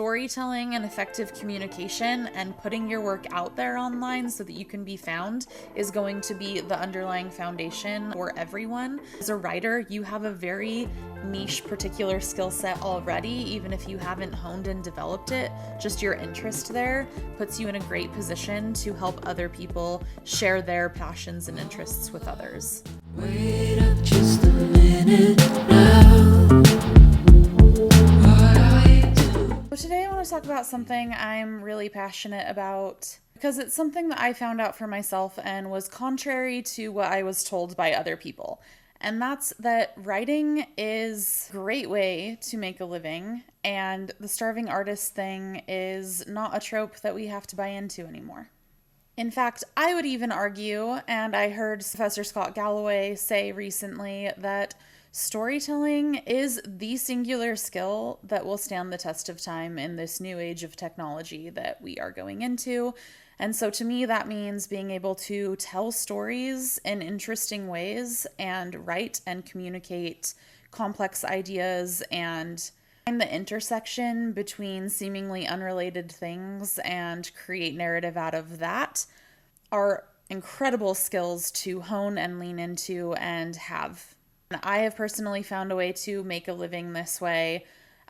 Storytelling and effective communication and putting your work out there online so that you can be found is going to be the underlying foundation for everyone. As a writer, you have a very niche particular skill set already, even if you haven't honed and developed it. Just your interest there puts you in a great position to help other people share their passions and interests with others. Wait up just a minute now. So today I want to talk about something I'm really passionate about because it's something that I found out for myself and was contrary to what I was told by other people. And that's that writing is a great way to make a living, and the starving artist thing is not a trope that we have to buy into anymore. In fact, I would even argue, and I heard Professor Scott Galloway say recently, that storytelling is the singular skill that will stand the test of time in this new age of technology that we are going into. And so to me, that means being able to tell stories in interesting ways and write and communicate complex ideas and find the intersection between seemingly unrelated things and create narrative out of that are incredible skills to hone and lean into and have. I have personally found a way to make a living this way.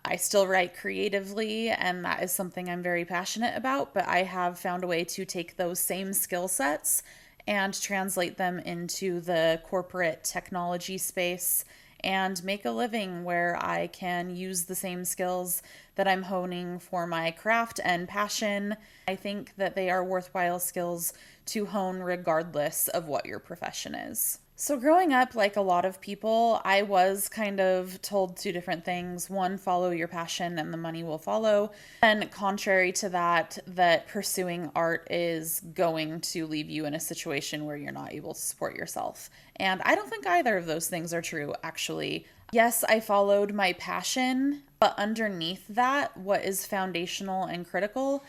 I still write creatively, and that is something I'm very passionate about, but I have found a way to take those same skill sets and translate them into the corporate technology space and make a living where I can use the same skills that I'm honing for my craft and passion. I think that they are worthwhile skills to hone regardless of what your profession is. So growing up, like a lot of people, I was kind of told two different things. One, follow your passion and the money will follow. And contrary to that, that pursuing art is going to leave you in a situation where you're not able to support yourself. And I don't think either of those things are true, actually. Yes, I followed my passion, but underneath that, what is foundational and critical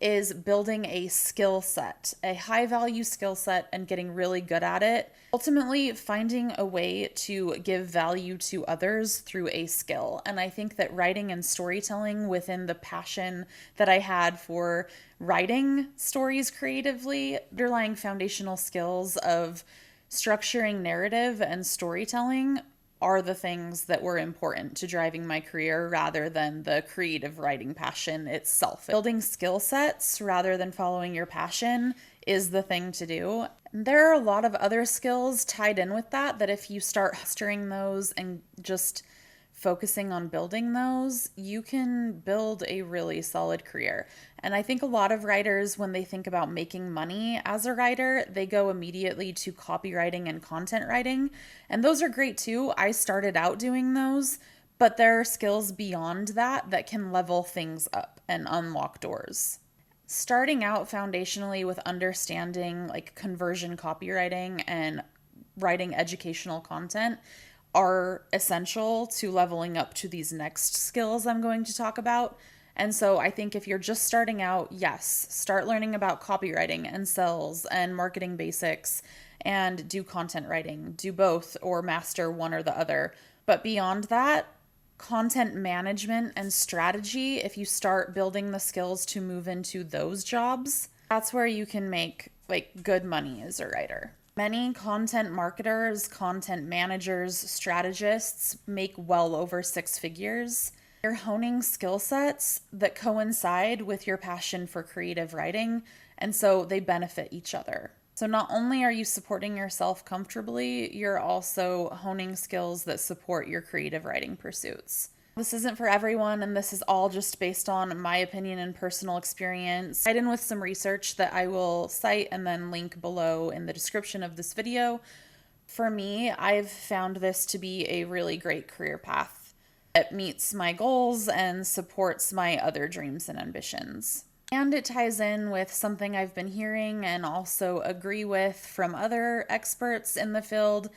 is building a skill set, a high value skill set, and getting really good at it. Ultimately, finding a way to give value to others through a skill. And I think that writing and storytelling within the passion that I had for writing stories creatively, underlying foundational skills of structuring narrative and storytelling are the things that were important to driving my career rather than the creative writing passion itself. Building skill sets rather than following your passion is the thing to do. And there are a lot of other skills tied in with that if you start mastering those and just focusing on building those, you can build a really solid career. And I think a lot of writers, when they think about making money as a writer, they go immediately to copywriting and content writing. And those are great too. I started out doing those, but there are skills beyond that can level things up and unlock doors. Starting out foundationally with understanding like conversion copywriting and writing educational content are essential to leveling up to these next skills I'm going to talk about. And so I think if you're just starting out, yes, start learning about copywriting and sales and marketing basics and do content writing. Do both or master one or the other. But beyond that, content management and strategy, if you start building the skills to move into those jobs, that's where you can make like good money as a writer. Many content marketers, content managers, strategists make well over six figures. You're honing skill sets that coincide with your passion for creative writing, and so they benefit each other. So not only are you supporting yourself comfortably, you're also honing skills that support your creative writing pursuits. This isn't for everyone, and this is all just based on my opinion and personal experience. Tied in with some research that I will cite and then link below in the description of this video. For me, I've found this to be a really great career path. It meets my goals and supports my other dreams and ambitions. And it ties in with something I've been hearing and also agree with from other experts in the field.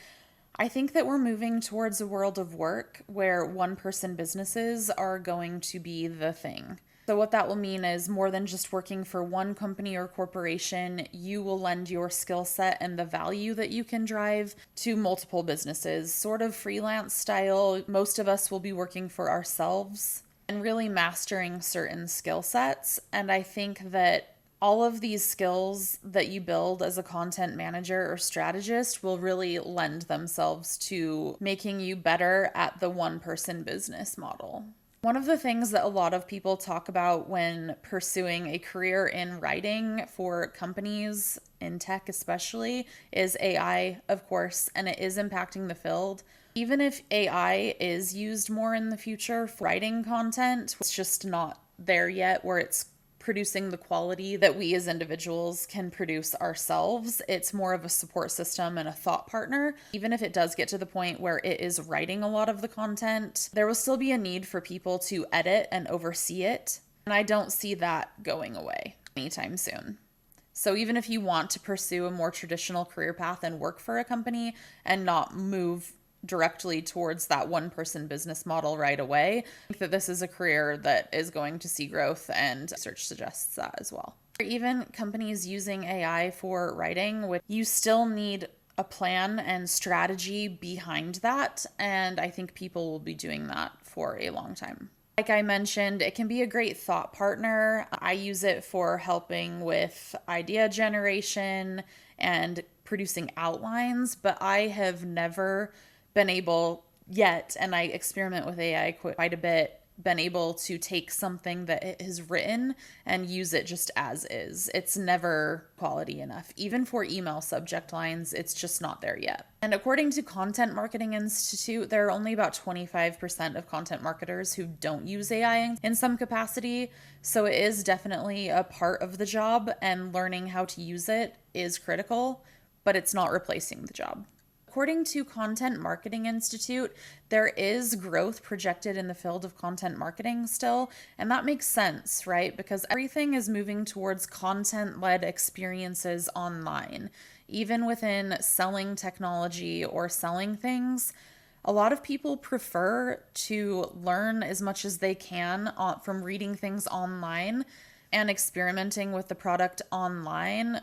I think that we're moving towards a world of work where one-person businesses are going to be the thing. So what that will mean is more than just working for one company or corporation, you will lend your skill set and the value that you can drive to multiple businesses, sort of freelance style. Most of us will be working for ourselves. and really mastering certain skill sets. And I think that all of these skills that you build as a content manager or strategist will really lend themselves to making you better at the one-person business model. One of the things that a lot of people talk about when pursuing a career in writing for companies, in tech especially, is AI, of course, and it is impacting the field. Even if AI is used more in the future for writing content, it's just not there yet where it's producing the quality that we as individuals can produce ourselves. It's more of a support system and a thought partner. Even if it does get to the point where it is writing a lot of the content, there will still be a need for people to edit and oversee it. And I don't see that going away anytime soon. So even if you want to pursue a more traditional career path and work for a company and not move directly towards that one-person business model right away, I think that this is a career that is going to see growth, and research suggests that as well. Even companies using AI for writing, you still need a plan and strategy behind that, and I think people will be doing that for a long time. Like I mentioned, it can be a great thought partner. I use it for helping with idea generation and producing outlines, but I have never been able yet, and I experiment with AI quite a bit, been able to take something that it has written and use it just as is. It's never quality enough. Even for email subject lines, it's just not there yet. And according to Content Marketing Institute, there are only about 25% of content marketers who don't use AI in some capacity. So it is definitely a part of the job, and learning how to use it is critical, but it's not replacing the job. According to Content Marketing Institute, there is growth projected in the field of content marketing still, and that makes sense, right? Because everything is moving towards content-led experiences online. Even within selling technology or selling things, a lot of people prefer to learn as much as they can from reading things online and experimenting with the product online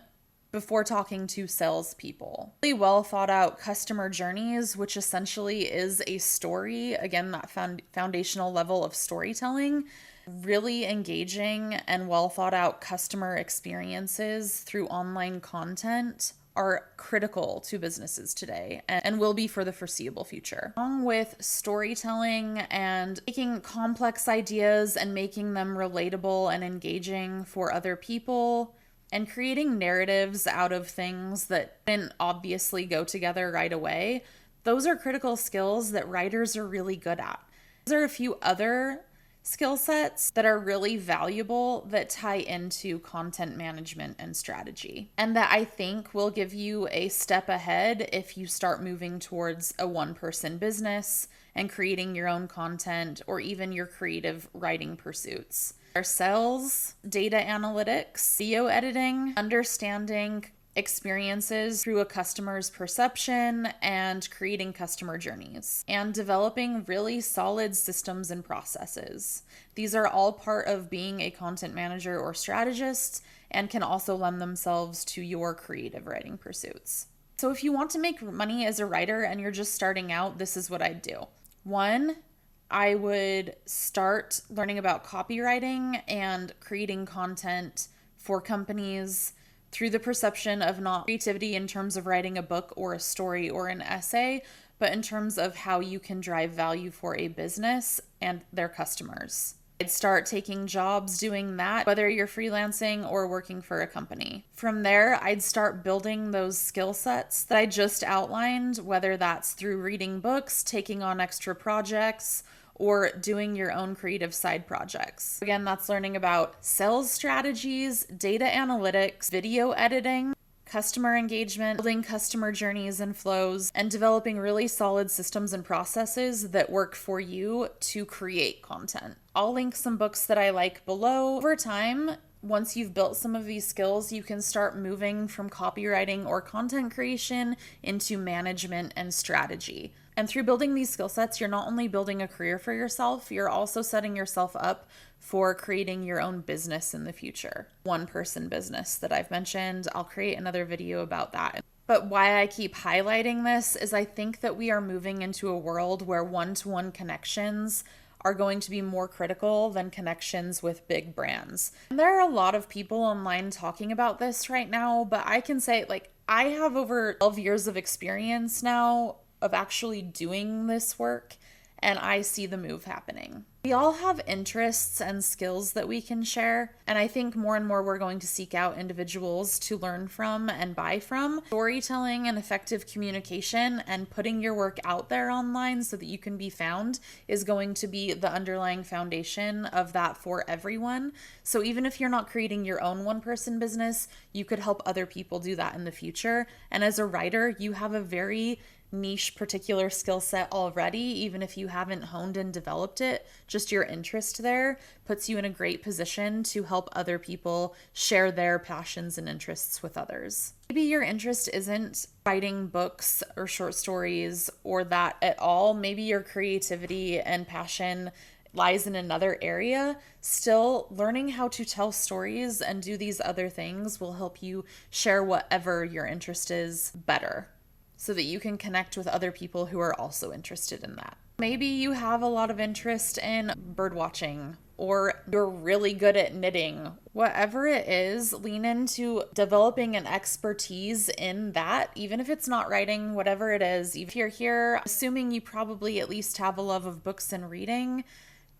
before talking to salespeople. Really well thought out customer journeys, which essentially is a story, again, that foundational level of storytelling. Really engaging and well thought out customer experiences through online content are critical to businesses today and will be for the foreseeable future. Along with storytelling and taking complex ideas and making them relatable and engaging for other people, and creating narratives out of things that didn't obviously go together right away, those are critical skills that writers are really good at. There are a few other skill sets that are really valuable that tie into content management and strategy, and that I think will give you a step ahead if you start moving towards a one-person business and creating your own content or even your creative writing pursuits. Our sales, data analytics, video editing, understanding experiences through a customer's perception, and creating customer journeys, and developing really solid systems and processes. These are all part of being a content manager or strategist and can also lend themselves to your creative writing pursuits. So if you want to make money as a writer and you're just starting out, this is what I'd do. 1, I would start learning about copywriting and creating content for companies through the perception of not creativity in terms of writing a book or a story or an essay, but in terms of how you can drive value for a business and their customers. I'd start taking jobs doing that, whether you're freelancing or working for a company. From there, I'd start building those skill sets that I just outlined, whether that's through reading books, taking on extra projects, or doing your own creative side projects. Again, that's learning about sales strategies, data analytics, video editing, customer engagement, building customer journeys and flows, and developing really solid systems and processes that work for you to create content. I'll link some books that I like below. Over time, once you've built some of these skills, you can start moving from copywriting or content creation into management and strategy. And through building these skill sets, you're not only building a career for yourself, you're also setting yourself up for creating your own business in the future. One-person business that I've mentioned. I'll create another video about that. But why I keep highlighting this is I think that we are moving into a world where one-to-one connections are going to be more critical than connections with big brands. And there are a lot of people online talking about this right now, but I can say, like, I have over 12 years of experience now of actually doing this work, and I see the move happening. We all have interests and skills that we can share, and I think more and more we're going to seek out individuals to learn from and buy from. Storytelling and effective communication and putting your work out there online so that you can be found is going to be the underlying foundation of that for everyone. So even if you're not creating your own one-person business, you could help other people do that in the future. And as a writer, you have a very niche particular skill set already. Even if you haven't honed and developed it, just your interest there puts you in a great position to help other people share their passions and interests with others. Maybe your interest isn't writing books or short stories or that at all. Maybe your creativity and passion lies in another area. Still, learning how to tell stories and do these other things will help you share whatever your interest is better, so that you can connect with other people who are also interested in that. Maybe you have a lot of interest in bird watching, or you're really good at knitting. Whatever it is, lean into developing an expertise in that, even if it's not writing, whatever it is. If you're here, assuming you probably at least have a love of books and reading,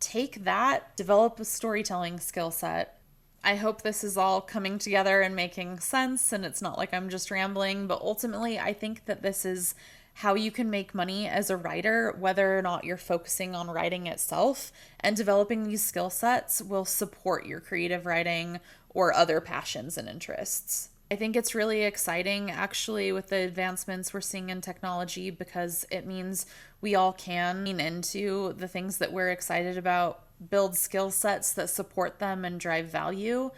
take that, develop a storytelling skill set. I hope this is all coming together and making sense, and it's not like I'm just rambling, but ultimately I think that this is how you can make money as a writer, whether or not you're focusing on writing itself, and developing these skill sets will support your creative writing or other passions and interests. I think it's really exciting actually with the advancements we're seeing in technology, because it means we all can lean into the things that we're excited about, build skill sets that support them and drive value,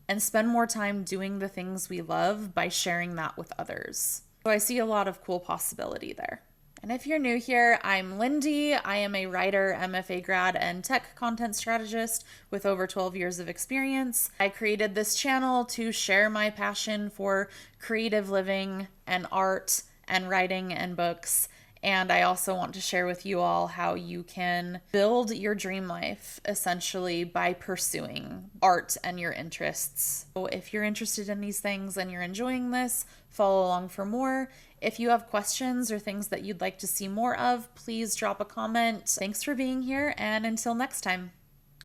and spend more time doing the things we love by sharing that with others. So I see a lot of cool possibility there. And if you're new here, I'm Lindy. I am a writer, MFA grad, and tech content strategist with over 12 years of experience. I created this channel to share my passion for creative living and art and writing and books. And I also want to share with you all how you can build your dream life essentially by pursuing art and your interests. So if you're interested in these things and you're enjoying this, follow along for more. If you have questions or things that you'd like to see more of, please drop a comment. Thanks for being here, and until next time.